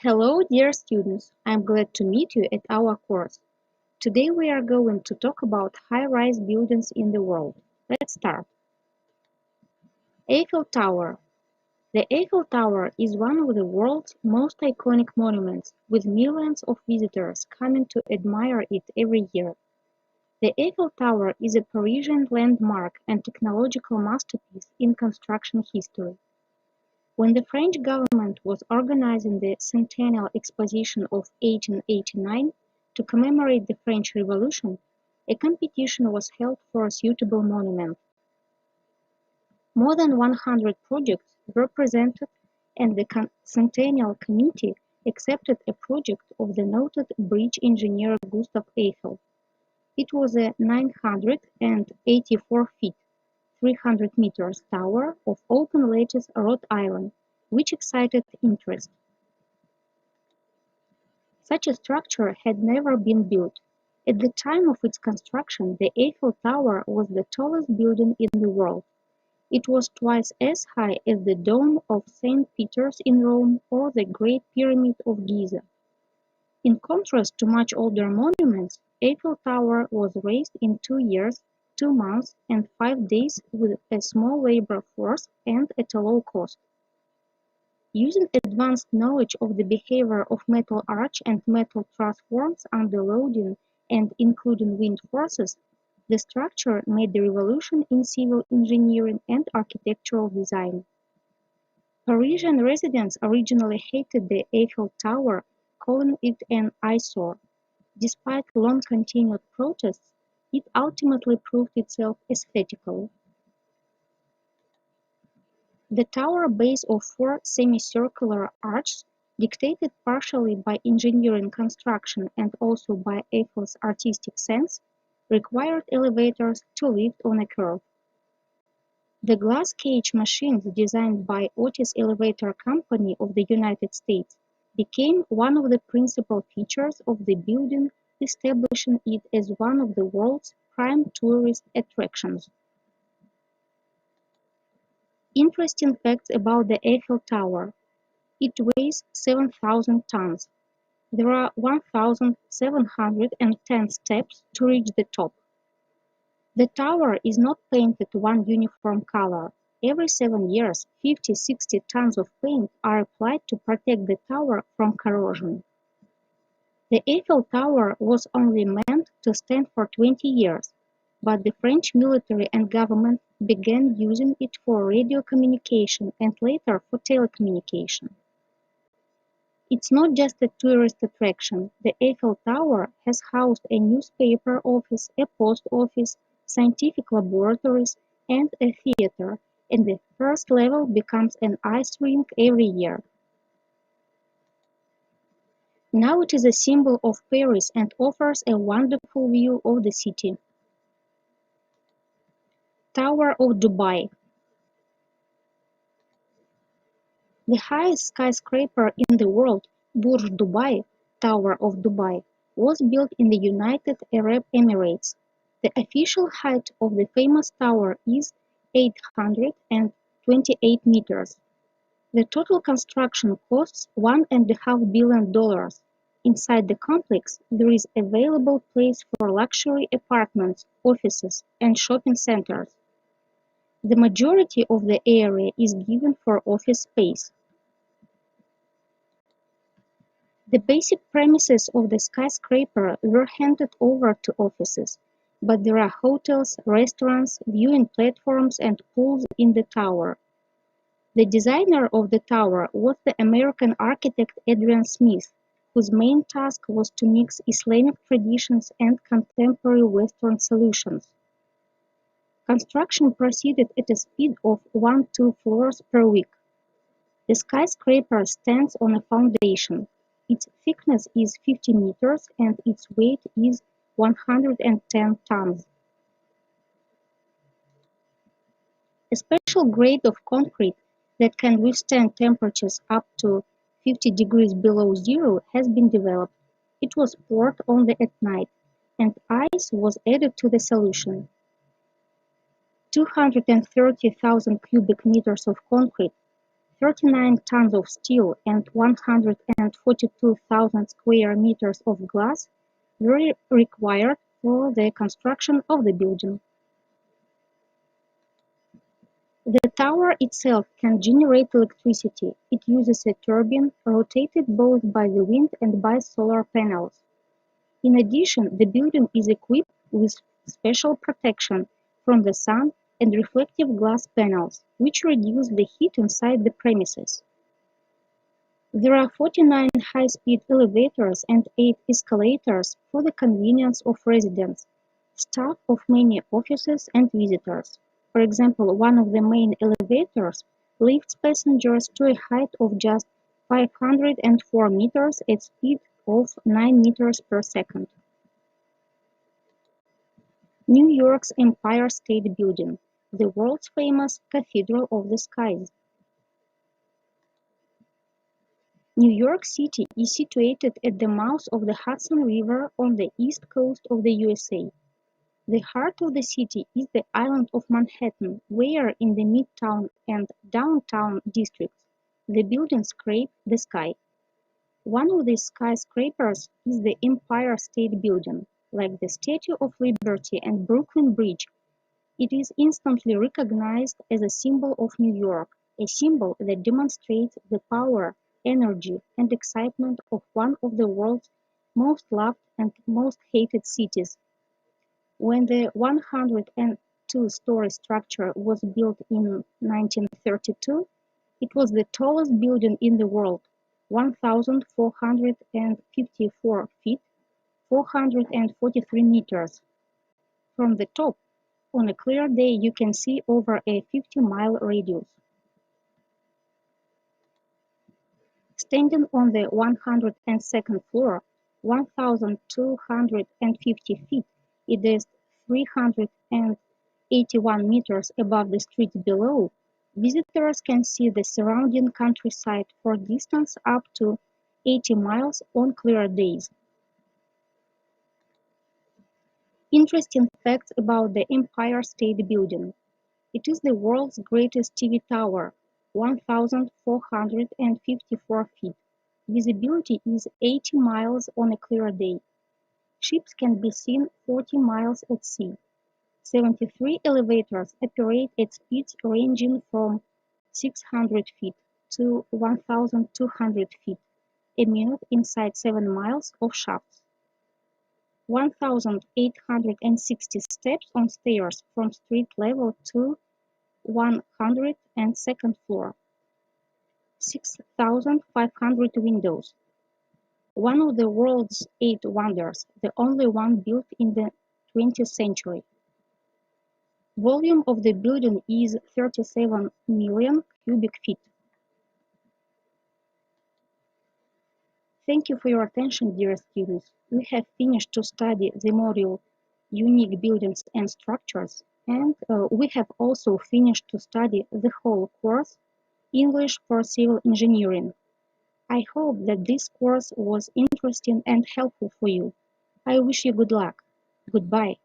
Hello, dear students. I'm glad to meet you at our course. Today we are going to talk about high-rise buildings in the world. Let's start. Eiffel Tower. The Eiffel Tower is one of the world's most iconic monuments, with millions of visitors coming to admire it every year. The Eiffel Tower is a Parisian landmark and technological masterpiece in construction history. When the French government was organizing the Centennial Exposition of 1889 to commemorate the French Revolution, a competition was held for a suitable monument. More than 100 projects were presented, and the Centennial Committee accepted a project of the noted bridge engineer Gustave Eiffel. It was a 984 feet, 300 meters tower of open lattice wrought iron, which excited interest. Such a structure had never been built. At the time of its construction, the Eiffel Tower was the tallest building in the world. It was twice as high as the Dome of St. Peter's in Rome or the Great Pyramid of Giza. In contrast to much older monuments, Eiffel Tower was raised in 2 years, 2 months, and 5 days with a small labor force and at a low cost. Using advanced knowledge of the behavior of metal arch and metal truss forms under loading and including wind forces, the structure made the revolution in civil engineering and architectural design. Parisian residents originally hated the Eiffel Tower, calling it an eyesore. Despite long-continued protests, it ultimately proved itself aesthetically. The tower base of 4 semicircular arches, dictated partially by engineering construction and also by Eiffel's artistic sense, required elevators to lift on a curve. The glass cage machines designed by Otis Elevator Company of the United States became one of the principal features of the building, establishing it as one of the world's prime tourist attractions. Interesting facts about the Eiffel Tower. It weighs 7,000 tons. There are 1,710 steps to reach the top. The tower is not painted one uniform color. Every 7 years, 50–60 tons of paint are applied to protect the tower from corrosion. The Eiffel Tower was only meant to stand for 20 years, but the French military and government began using it for radio communication and later for telecommunication. It's not just a tourist attraction. The Eiffel Tower has housed a newspaper office, a post office, scientific laboratories, and a theater, and the first level becomes an ice rink every year. Now it is a symbol of Paris and offers a wonderful view of the city. Tower of Dubai. The highest skyscraper in the world, Burj Dubai, Tower of Dubai, was built in the United Arab Emirates. The official height of the famous tower is 828 meters. The total construction costs $1.5 billion. Inside the complex, there is available place for luxury apartments, offices, and shopping centers. The majority of the area is given for office space. The basic premises of the skyscraper were handed over to offices, but there are hotels, restaurants, viewing platforms, and pools in the tower. The designer of the tower was the American architect Adrian Smith, whose main task was to mix Islamic traditions and contemporary Western solutions. Construction proceeded at a speed of 1–2 floors per week. The skyscraper stands on a foundation. Its thickness is 50 meters and its weight is 110 tons. A special grade of concrete that can withstand temperatures up to 50 degrees below zero has been developed. It was poured only at night, and ice was added to the solution. 230,000 cubic meters of concrete, 39 tons of steel and 142,000 square meters of glass were required for the construction of the building. The tower itself can generate electricity. It uses a turbine rotated both by the wind and by solar panels. In addition, the building is equipped with special protection from the sun and reflective glass panels, which reduce the heat inside the premises. There are 49 high-speed elevators and 8 escalators for the convenience of residents, staff of many offices and visitors. For example, one of the main elevators lifts passengers to a height of just 504 meters at speed of 9 meters per second. New York's Empire State Building, the world's famous Cathedral of the Skies. New York City is situated at the mouth of the Hudson River on the east coast of the USA. The heart of the city is the island of Manhattan, where in the Midtown and Downtown districts, the buildings scrape the sky. One of these skyscrapers is the Empire State Building. Like the Statue of Liberty and Brooklyn Bridge, it is instantly recognized as a symbol of New York, a symbol that demonstrates the power, energy, and excitement of one of the world's most loved and most hated cities. When the 102-story structure was built in 1932, it was the tallest building in the world, 1,454 feet, 443 meters. From the top, on a clear day you can see over a 50-mile radius. Standing on the 102nd floor, 1,250 feet, it is 381 meters above the street below, visitors can see the surrounding countryside for distance up to 80 miles on clear days. Interesting facts about the Empire State Building. It is the world's greatest TV tower, 1,454 feet. Visibility is 80 miles on a clear day. Ships can be seen 40 miles at sea. 73 elevators operate at speeds ranging from 600 feet to 1,200 feet a minute inside 7 miles of shafts. 1,860 steps on stairs from street level to 102nd floor. 6,500 windows. One of the world's 8 wonders, the only one built in the 20th century. Volume of the building is 37 million cubic feet. Thank you for your attention, dear students. We have finished to study the module Unique Buildings and Structures, and we have also finished to study the whole course English for Civil Engineering. I hope that this course was interesting and helpful for you. I wish you good luck. Goodbye.